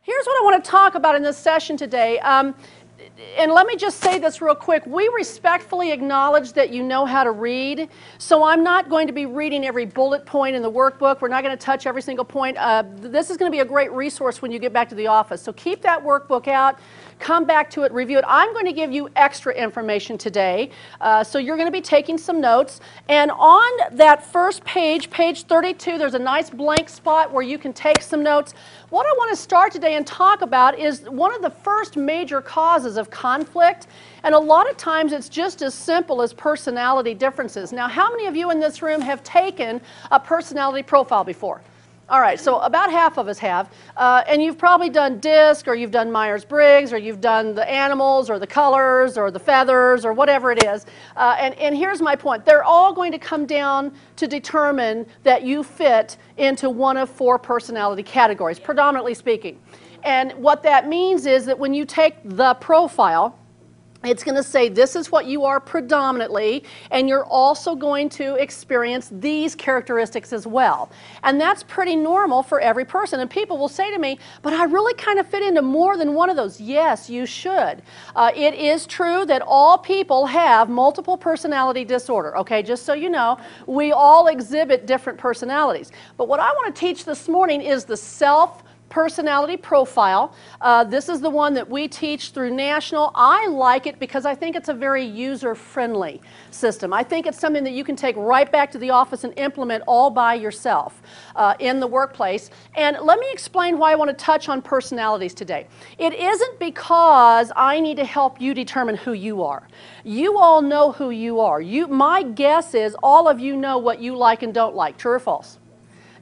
Here's what I want to talk about in this session today. And let me just say this real quick. We respectfully acknowledge that you know how to read, so I'm not going to be reading every bullet point in the workbook. We're not going to touch every single point. This is going to be a great resource when you get back to the office. So keep that workbook out. Come back to it, review it. I'm going to give you extra information today, so you're going to be taking some notes. And on that first page, page 32, there's a nice blank spot where you can take some notes. What I want to start today and talk about is one of the first major causes of conflict, and a lot of times it's just as simple as personality differences. Now, how many of you in this room have taken a personality profile before? All right, so about half of us have, and you've probably done DISC, or you've done Myers-Briggs, or you've done the animals, or the colors, or the feathers, or whatever it is. And here's my point. They're all going to come down to determine that you fit into one of four personality categories, predominantly speaking. And what that means is that when you take the profile, it's going to say this is what you are predominantly, and you're also going to experience these characteristics as well. And that's pretty normal for every person. And people will say to me, but I really kind of fit into more than one of those. Yes, you should. It is true that all people have multiple personality disorder. Okay, just so you know, we all exhibit different personalities. But what I want to teach this morning is the self-personality profile. This is the one that we teach through National. I like it because I think it's a very user-friendly system. I think it's something that you can take right back to the office and implement all by yourself in the workplace. And let me explain why I want to touch on personalities today. It isn't because I need to help you determine who you are. You all know who you are. My guess is all of you know what you like and don't like. True or false?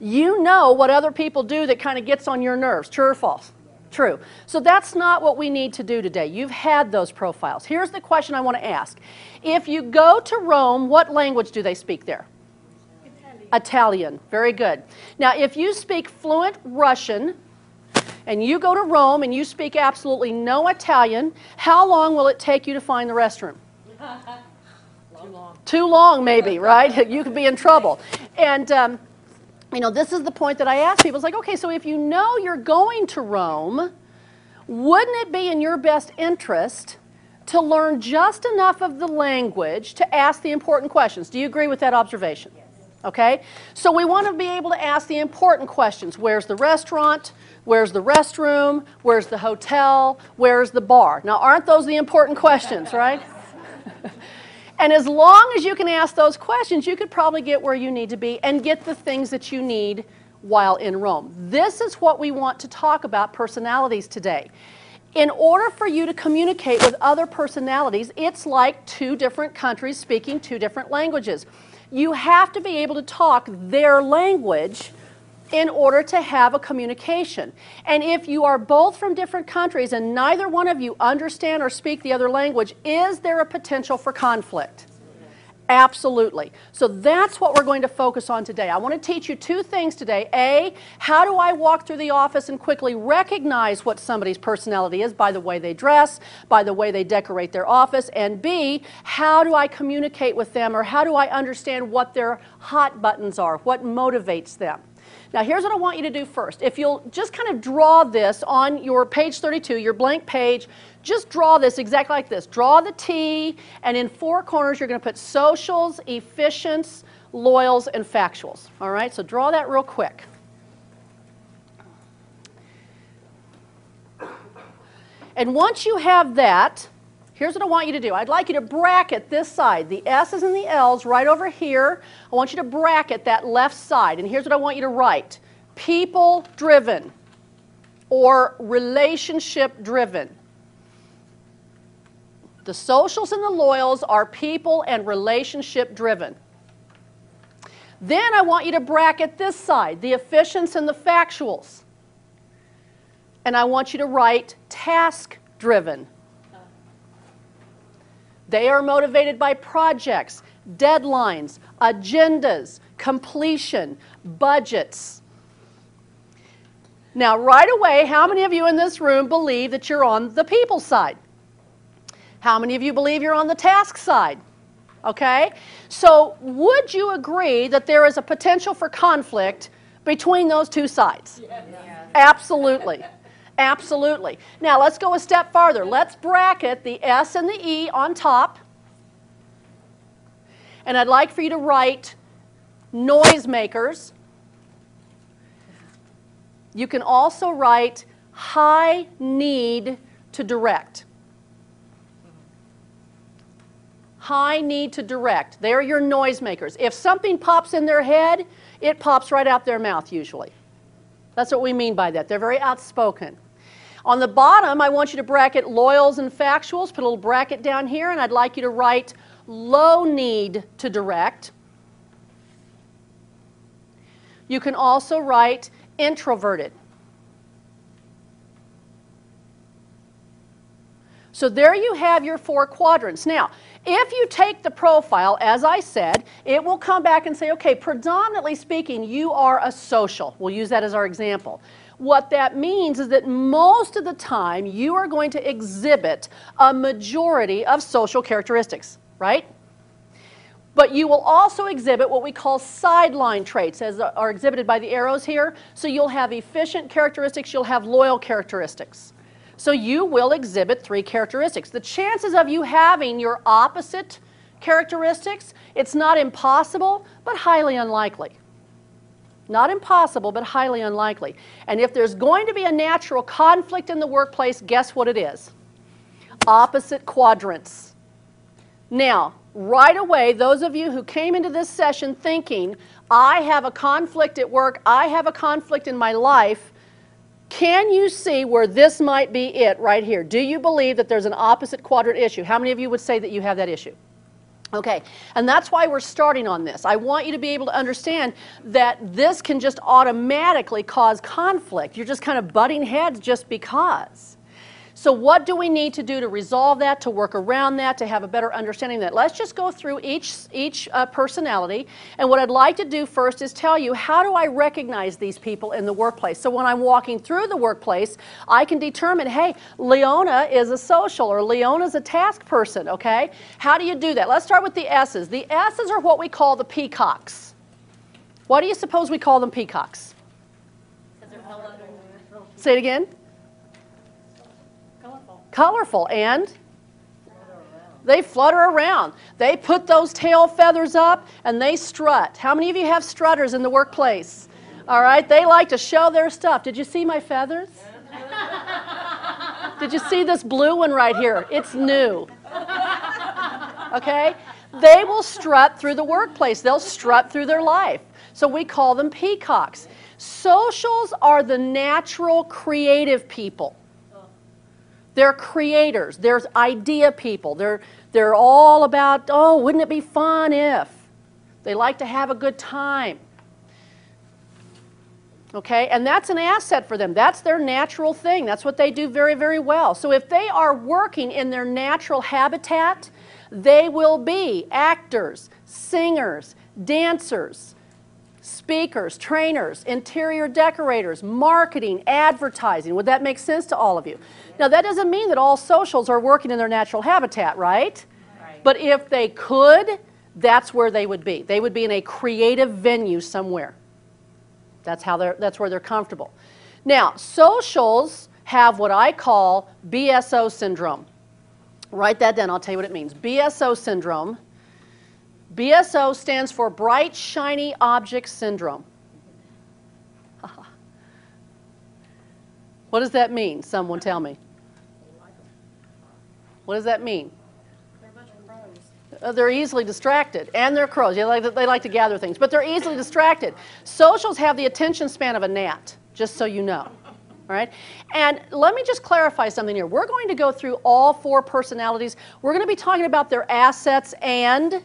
You know what other people do that kind of gets on your nerves. True or false? True. So that's not what we need to do today. You've had those profiles. Here's the question I want to ask. If you go to Rome, what language do they speak there? Italian. Very good. Now, if you speak fluent Russian, and you go to Rome and you speak absolutely no Italian, how long will it take you to find the restroom? Too long. Too long, maybe, right? You could be in trouble. And you know, this is the point that I ask people. It's like, okay, so if you know you're going to Rome, wouldn't it be in your best interest to learn just enough of the language to ask the important questions? Do you agree with that observation? Yes. Okay? So we want to be able to ask the important questions. Where's the restaurant? Where's the restroom? Where's the hotel? Where's the bar? Now, aren't those the important questions, right? And as long as you can ask those questions, you could probably get where you need to be and get the things that you need while in Rome. This is what we want to talk about personalities today. In order for you to communicate with other personalities, it's like two different countries speaking two different languages. You have to be able to talk their language in order to have a communication. And if you are both from different countries and neither one of you understand or speak the other language, is there a potential for conflict? Absolutely. So that's what we're going to focus on today. I want to teach you two things today. A, how do I walk through the office and quickly recognize what somebody's personality is by the way they dress, by the way they decorate their office, and B, how do I communicate with them, or how do I understand what their hot buttons are, what motivates them? Now, here's what I want you to do first. If you'll just kind of draw this on your page 32, your blank page, just draw this exactly like this. Draw the T, and in four corners, you're going to put socials, efficients, loyals, and factuals. All right, so draw that real quick. And once you have that, here's what I want you to do. I'd like you to bracket this side. The S's and the L's right over here. I want you to bracket that left side. And here's what I want you to write. People-driven or relationship-driven. The socials and the loyals are people and relationship-driven. Then I want you to bracket this side, the efficients and the factuals. And I want you to write task-driven. They are motivated by projects, deadlines, agendas, completion, budgets. Now, right away, how many of you in this room believe that you're on the people side? How many of you believe you're on the task side? Okay? So, would you agree that there is a potential for conflict between those two sides? Yes. Absolutely. Absolutely. Now let's go a step farther. Let's bracket the S and the E on top. And I'd like for you to write noisemakers. You can also write high need to direct. High need to direct. They're your noisemakers. If something pops in their head, it pops right out their mouth usually. That's what we mean by that. They're very outspoken. On the bottom, I want you to bracket loyals and factuals. Put a little bracket down here, and I'd like you to write low need to direct. You can also write introverted. So there you have your 4 quadrants. Now, if you take the profile, as I said, it will come back and say, okay, predominantly speaking, you are a social. We'll use that as our example. What that means is that most of the time you are going to exhibit a majority of social characteristics, right? But you will also exhibit what we call sideline traits, as are exhibited by the arrows here. So you'll have efficient characteristics, you'll have loyal characteristics. So you will exhibit 3 characteristics. The chances of you having your opposite characteristics, it's not impossible, but highly unlikely. Not impossible, but highly unlikely. And if there's going to be a natural conflict in the workplace, guess what it is? Opposite quadrants. Now, right away, those of you who came into this session thinking, I have a conflict at work, I have a conflict in my life, can you see where this might be it right here? Do you believe that there's an opposite quadrant issue? How many of you would say that you have that issue? Okay, and that's why we're starting on this. I want you to be able to understand that this can just automatically cause conflict. You're just kind of butting heads just because. So what do we need to do to resolve that, to work around that, to have a better understanding of that? Let's just go through each personality. And what I'd like to do first is tell you, how do I recognize these people in the workplace? So when I'm walking through the workplace, I can determine, hey, Leona is a social, or Leona's a task person, okay? How do you do that? Let's start with the S's. The S's are what we call the peacocks. Why do you suppose we call them peacocks? Say it again. Colorful, and they flutter around. They put those tail feathers up and they strut. How many of you have strutters in the workplace? All right, they like to show their stuff. Did you see my feathers? Did you see this blue one right here? It's new. Okay? They will strut through the workplace. They'll strut through their life. So we call them peacocks. Socials are the natural creative people. They're creators. There's idea people. They're all about, oh, wouldn't it be fun if? They like to have a good time. Okay, and that's an asset for them. That's their natural thing. That's what they do very, very well. So if they are working in their natural habitat, they will be actors, singers, dancers, speakers, trainers, interior decorators, marketing, advertising. Would that make sense to all of you? Now, that doesn't mean that all socials are working in their natural habitat, right? But if they could, that's where they would be. They would be in a creative venue somewhere. That's where they're comfortable. Now, socials have what I call BSO syndrome. Write that down. I'll tell you what it means. BSO syndrome. BSO stands for Bright Shiny Object Syndrome. What does that mean? Someone tell me. What does that mean? They're a bunch of crows. They're easily distracted, and they're crows. They like to gather things, but they're easily distracted. Socials have the attention span of a gnat, just so you know. All right? And let me just clarify something here. We're going to go through all 4 personalities. We're going to be talking about their assets and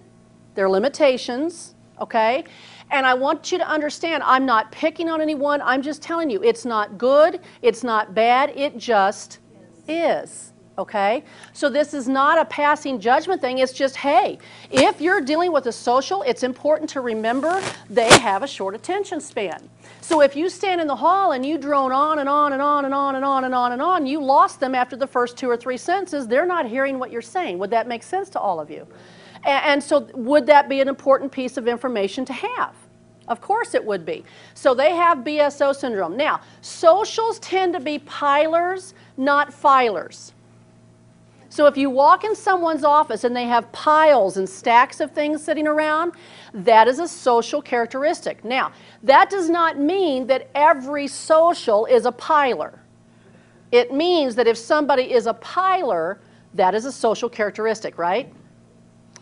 their limitations, okay? And I want you to understand, I'm not picking on anyone. I'm just telling you, it's not good, it's not bad, it just is. Okay? So this is not a passing judgment thing. It's just, hey, if you're dealing with a social, it's important to remember they have a short attention span. So if you stand in the hall and you drone on and on and on and on and on and on and on, you lost them after the first 2 or 3 sentences, they're not hearing what you're saying. Would that make sense to all of you? And so would that be an important piece of information to have? Of course it would be. So they have BSO syndrome. Now, socials tend to be pilers, not filers. So if you walk in someone's office and they have piles and stacks of things sitting around, that is a social characteristic. Now, that does not mean that every social is a piler. It means that if somebody is a piler, that is a social characteristic, right?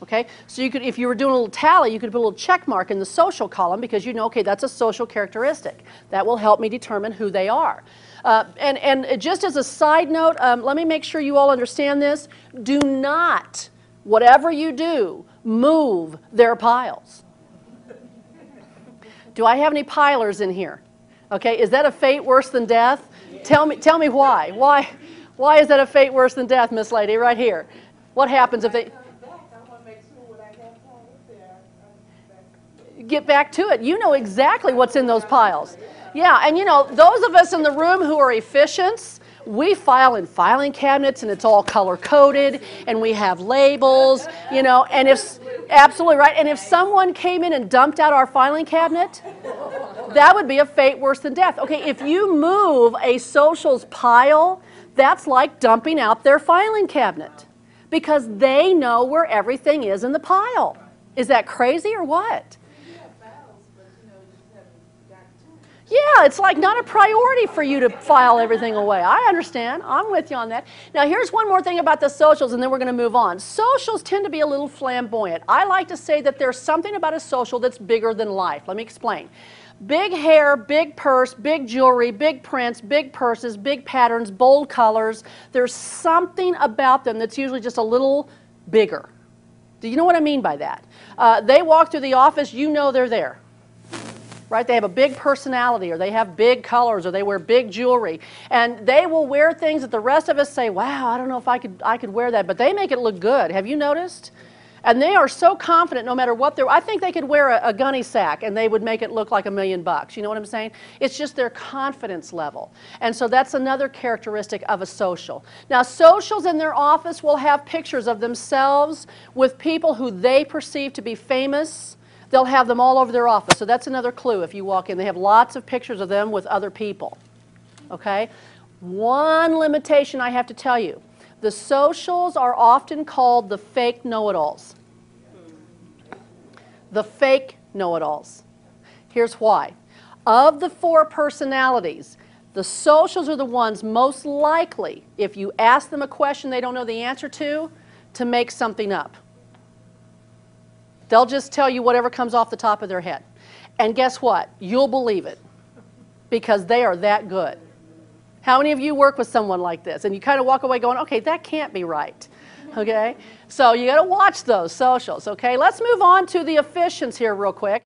Okay, so you could, if you were doing a little tally, you could put a little check mark in the social column because you know, okay, that's a social characteristic. That will help me determine who they are. And just as a side note, let me make sure you all understand this. Do not, whatever you do, move their piles. Do I have any pilers in here? Okay, is that a fate worse than death? Tell me why. Why is that a fate worse than death, Miss Lady, right here? What happens if they... Get back to it. You know exactly what's in those piles. Yeah, and you know, those of us in the room who are efficients, we file in filing cabinets and it's all color-coded and we have labels, you know, and if, absolutely right, and if someone came in and dumped out our filing cabinet, that would be a fate worse than death. Okay, if you move a socials pile, that's like dumping out their filing cabinet because they know where everything is in the pile. Is that crazy or what? Yeah, it's like not a priority for you to file everything away. I understand. I'm with you on that. Now, here's one more thing about the socials, and then we're going to move on. Socials tend to be a little flamboyant. I like to say that there's something about a social that's bigger than life. Let me explain. Big hair, big purse, big jewelry, big prints, big purses, big patterns, bold colors. There's something about them that's usually just a little bigger. Do you know what I mean by that? They walk through the office, you know they're there. Right? They have a big personality, or they have big colors, or they wear big jewelry. And they will wear things that the rest of us say, wow, I don't know if I could wear that, but they make it look good. Have you noticed? And they are so confident no matter what they're, I think they could wear a gunny sack and they would make it look like $1 million. You know what I'm saying? It's just their confidence level. And so that's another characteristic of a social. Now, socials in their office will have pictures of themselves with people who they perceive to be famous. They'll have them all over their office. So that's another clue if you walk in. They have lots of pictures of them with other people. Okay? One limitation I have to tell you. The socials are often called the fake know-it-alls. The fake know-it-alls. Here's why. Of the 4 personalities, the socials are the ones most likely, if you ask them a question they don't know the answer to make something up. They'll just tell you whatever comes off the top of their head. And guess what? You'll believe it because they are that good. How many of you work with someone like this? And you kind of walk away going, okay, that can't be right. Okay? So you got to watch those socials. Okay? Let's move on to the efficients here real quick.